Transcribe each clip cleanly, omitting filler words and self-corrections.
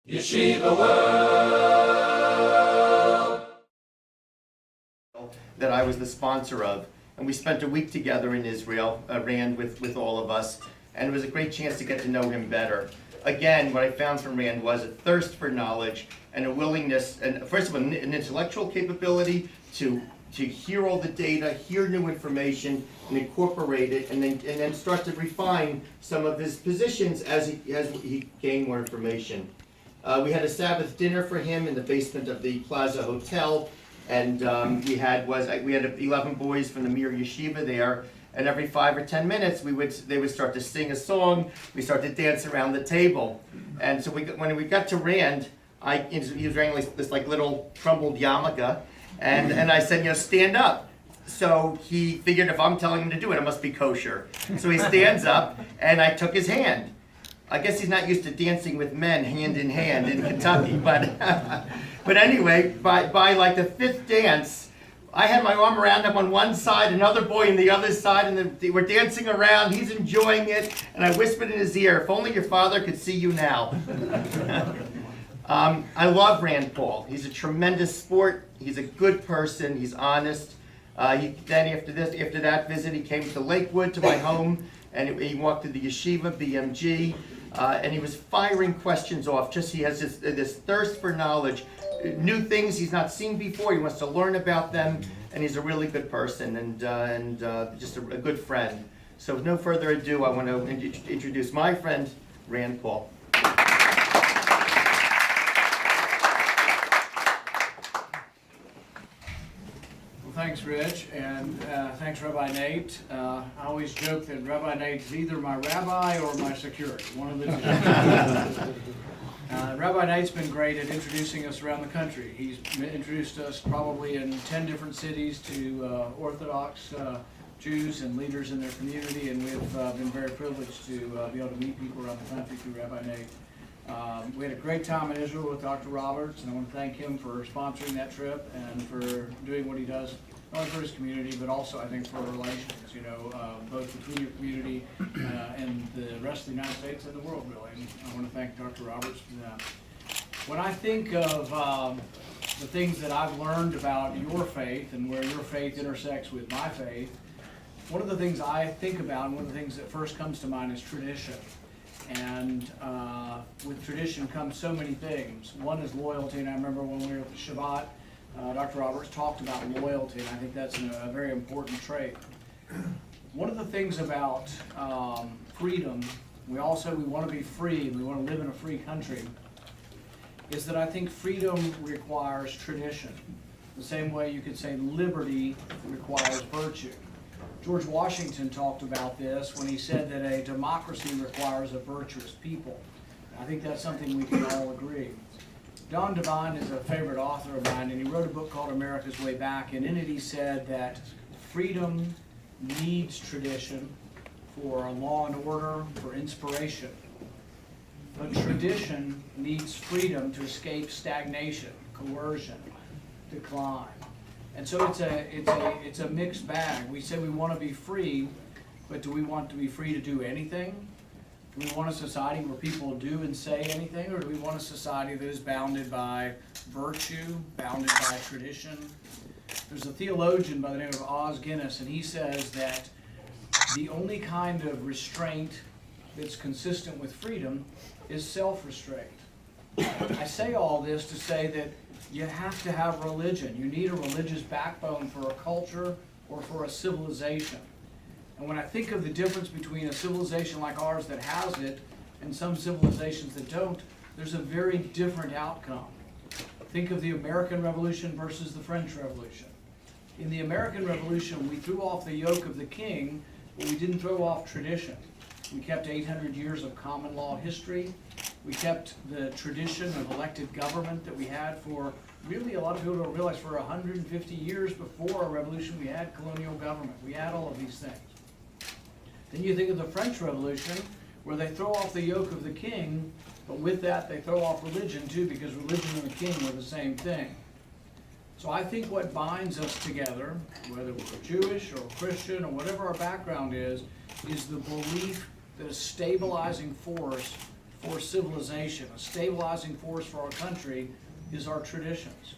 Yeshiva World! That I was the sponsor of. And we spent a week together in Israel, Rand with all of us, and it was a great chance to get to know him better. Again, what I found from Rand was a thirst for knowledge and a willingness, and first of all, an intellectual capability to hear all the data, hear new information, and incorporate it, and then start to refine some of his positions as he gained more information. We had a Sabbath dinner for him in the basement of the Plaza Hotel, and we had 11 boys from the Mir Yeshiva there, and every 5 or 10 minutes they would start to sing a song. We start to dance around the table, and so when we got to Rand, he was wearing this little crumbled yarmulke, and I said, stand up. So he figured if I'm telling him to do it, it must be kosher. So he stands up, and I took his hand. I guess he's not used to dancing with men hand in hand in Kentucky, but anyway, by like the fifth dance, I had my arm around him on one side, another boy on the other side, and we're dancing around. He's enjoying it, and I whispered in his ear, "If only your father could see you now." I love Rand Paul. He's a tremendous sport. He's a good person. He's honest. Then after that visit, he came to Lakewood, to my home, and he walked to the yeshiva, BMG, and he was firing questions off. He has this thirst for knowledge, new things he's not seen before. He wants to learn about them, and he's a really good person and just a good friend. So with no further ado, I want to introduce my friend, Rand Paul. Thanks, Rich, and thanks, Rabbi Nate. I always joke that Rabbi Nate is either my rabbi or my security, one of the two. Rabbi Nate's been great at introducing us around the country. He's introduced us probably in 10 different cities to Orthodox Jews and leaders in their community, and we've been very privileged to be able to meet people around the country through Rabbi Nate. We had a great time in Israel with Dr. Roberts, and I want to thank him for sponsoring that trip and for doing what he does, not only for his community, but also, I think, for relations, both between your community and the rest of the United States and the world, really. And I want to thank Dr. Roberts for that. When I think of the things that I've learned about your faith and where your faith intersects with my faith, one of the things I think about, and one of the things that first comes to mind is tradition. And with tradition comes so many things. One is loyalty, and I remember when we were at the Shabbat, Dr. Roberts talked about loyalty, and I think that's a very important trait. One of the things about freedom, we all say we want to be free, and we want to live in a free country, is that I think freedom requires tradition. The same way you could say liberty requires virtue. George Washington talked about this when he said that a democracy requires a virtuous people. I think that's something we can all agree. Don Devine is a favorite author of mine, and he wrote a book called America's Way Back, and in it he said that freedom needs tradition for law and order, for inspiration. But tradition needs freedom to escape stagnation, coercion, decline. And so it's a mixed bag. We say we want to be free, but do we want to be free to do anything? Do we want a society where people do and say anything, or do we want a society that is bounded by virtue, bounded by tradition? There's a theologian by the name of Os Guinness, and he says that the only kind of restraint that's consistent with freedom is self-restraint. I say all this to say that you have to have religion. You need a religious backbone for a culture or for a civilization. And when I think of the difference between a civilization like ours that has it and some civilizations that don't, there's a very different outcome. Think of the American Revolution versus the French Revolution. In the American Revolution, we threw off the yoke of the king, but we didn't throw off tradition. We kept 800 years of common law history. We kept the tradition of elected government that we had for, really, a lot of people don't realize, for 150 years before our revolution, we had colonial government. We had all of these things. Then you think of the French Revolution, where they throw off the yoke of the king, but with that they throw off religion too, because religion and the king were the same thing. So I think what binds us together, whether we're Jewish or Christian or whatever our background is the belief that a stabilizing force for civilization, a stabilizing force for our country, is our traditions.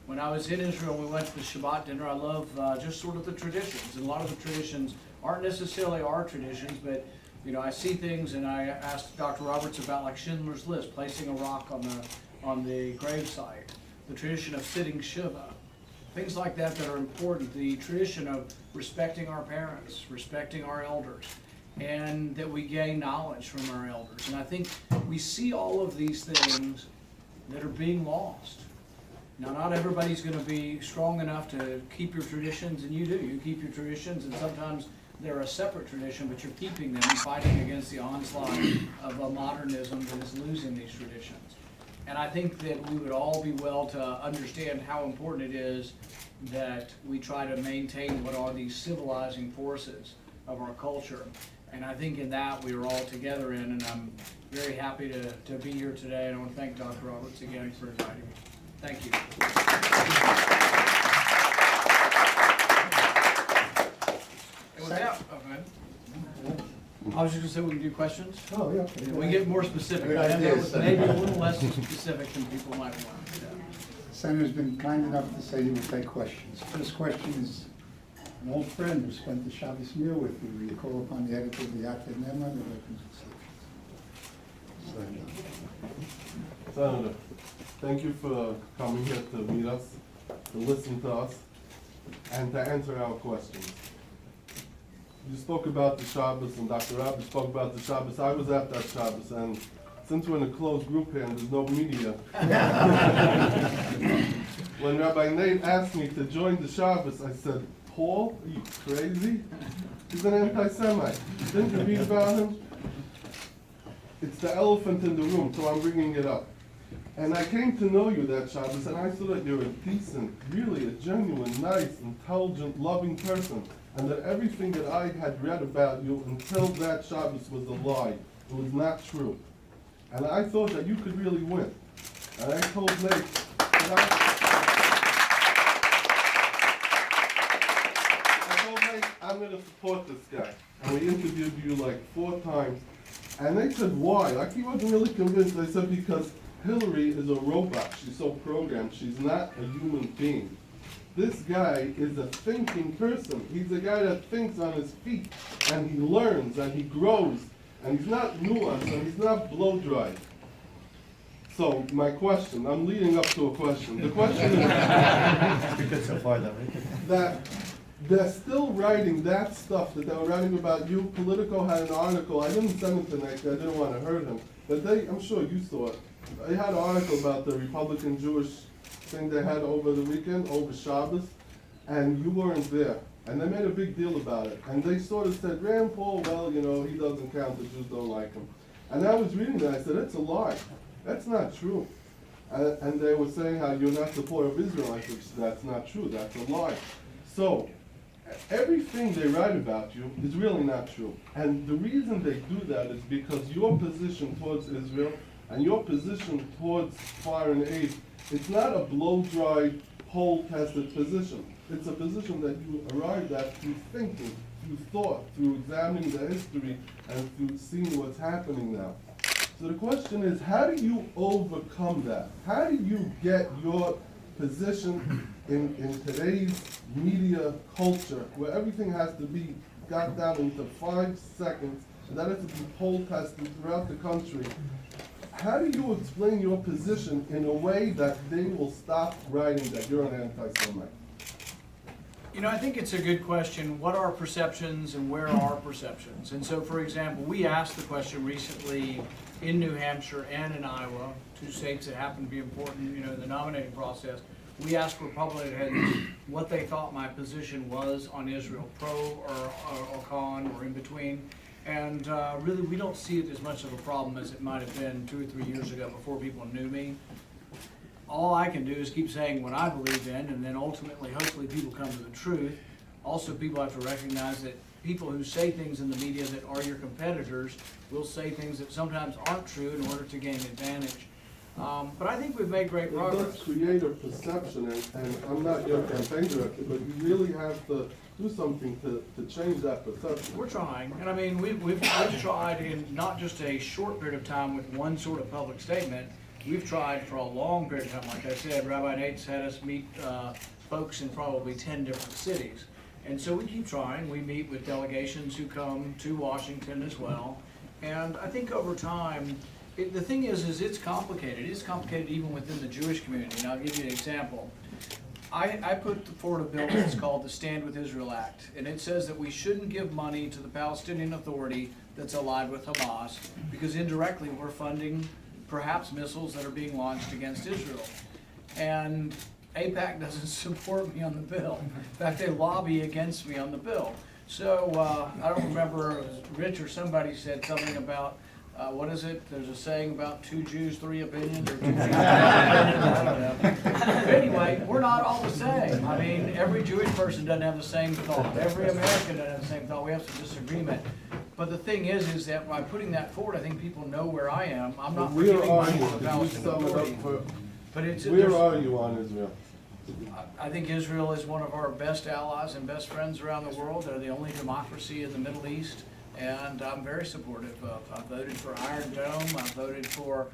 When I was in Israel, we went to the Shabbat dinner. I love just sort of the traditions. And a lot of the traditions aren't necessarily our traditions, but I see things, and I asked Dr. Roberts about like Schindler's List, placing a rock on the gravesite, the tradition of sitting Shiva, things like that are important. The tradition of respecting our parents, respecting our elders, and that we gain knowledge from our elders. And I think we see all of these things that are being lost. Now, not everybody's going to be strong enough to keep your traditions, and you do. You keep your traditions, and sometimes they're a separate tradition, but you're keeping them and fighting against the onslaught of a modernism that is losing these traditions. And I think that we would all be well to understand how important it is that we try to maintain what are these civilizing forces of our culture. And I think in that we are all together in, and I'm very happy to be here today. And I want to thank Dr. Roberts again for inviting me. Thank you. And with that, I was just going to say we can do questions. Oh, yeah. We get more specific. Good I know idea, that was maybe a little less specific than people might want. The Senator's been kind enough to say he will take questions. First question is an old friend who spent the Shabbos meal with you. You call upon the editor of the Yated Nema and the Weapons Senator, thank you for coming here to meet us, to listen to us, and to answer our questions. You spoke about the Shabbos, and Dr. Rabbi spoke about the Shabbos. I was at that Shabbos, and since we're in a closed group here and there's no media, when Rabbi Nate asked me to join the Shabbos, I said, Paul, are you crazy? He's an anti-Semite. Didn't you read about him? It's the elephant in the room, so I'm bringing it up. And I came to know you that Shabbos, and I saw that you're a decent, really a genuine, nice, intelligent, loving person, and that everything that I had read about you until that Shabbos was a lie. It was not true. And I thought that you could really win. And I told Nate that I'm going to support this guy. And we interviewed you like 4 times. And they said, why? Like, he wasn't really convinced. They said, because Hillary is a robot. She's so programmed. She's not a human being. This guy is a thinking person. He's a guy that thinks on his feet, and he learns, and he grows, and he's not nuanced, and he's not blow-dried. So, my question, I'm leading up to a question. The question is Good so far, though, right? that they're still writing that stuff that they were writing about you. Politico had an article. I didn't send it tonight because I didn't want to hurt him. But I'm sure you saw it. They had an article about the Republican Jewish thing they had over the weekend, over Shabbos, and you weren't there. And they made a big deal about it. And they sort of said, Rand Paul, well, he doesn't count. The Jews don't like him. And I was reading that. I said, that's a lie. That's not true. And they were saying how you're not supportive of Israel. I said, that's not true. That's a lie. So, everything they write about you is really not true. And the reason they do that is because your position towards Israel and your position towards foreign aid, it's not a blow-dried, poll-tested position. It's a position that you arrived at through thinking, through thought, through examining the history, and through seeing what's happening now. So the question is, how do you overcome that? How do you get your position in today's media culture, where everything has to be got down into 5 seconds, and that has to be poll tested throughout the country? How do you explain your position in a way that they will stop writing that you're an anti-Semite? I think it's a good question. What are perceptions and where are perceptions? And so, for example, we asked the question recently in New Hampshire and in Iowa, 2 states that happen to be important, in the nominating process. We asked Republicans what they thought my position was on Israel, pro or con or in between. And really, we don't see it as much of a problem as it might have been 2 or 3 years ago before people knew me. All I can do is keep saying what I believe in, and then ultimately, hopefully, people come to the truth. Also, people have to recognize that people who say things in the media that are your competitors will say things that sometimes aren't true in order to gain advantage. But I think we've made great It progress. does create a perception, and I'm not your campaign director, but you really have to do something to change that perception. We're trying, and I mean, we've tried in not just a short period of time with one sort of public statement. We've tried for a long period of time. Like I said, Rabbi Nate's had us meet folks in probably 10 different cities. And so we keep trying. We meet with delegations who come to Washington as well. And I think over time, the thing is it's complicated. It's complicated even within the Jewish community. And I'll give you an example. I put forward a bill that's called the Stand With Israel Act, and it says that we shouldn't give money to the Palestinian Authority that's allied with Hamas, because indirectly we're funding perhaps missiles that are being launched against Israel. And AIPAC doesn't support me on the bill. In fact, they lobby against me on the bill. So I don't remember, it was Rich or somebody said something about, what is it? There's a saying about 2 Jews, 3 opinions, or 2 Jews, 3 opinions, I don't know. But anyway, we're not all the same. I mean, every Jewish person doesn't have the same thought. Every American doesn't have the same thought. We have some disagreement. But the thing is that by putting that forward, I think people know where I am. I'm not Where giving are money you? to the Could you Palestinian sum it Authority. up for, But it's, where there's- are you on Israel? I think Israel is one of our best allies and best friends around the world. They're the only democracy in the Middle East, and I'm very supportive of. I voted for Iron Dome. I voted for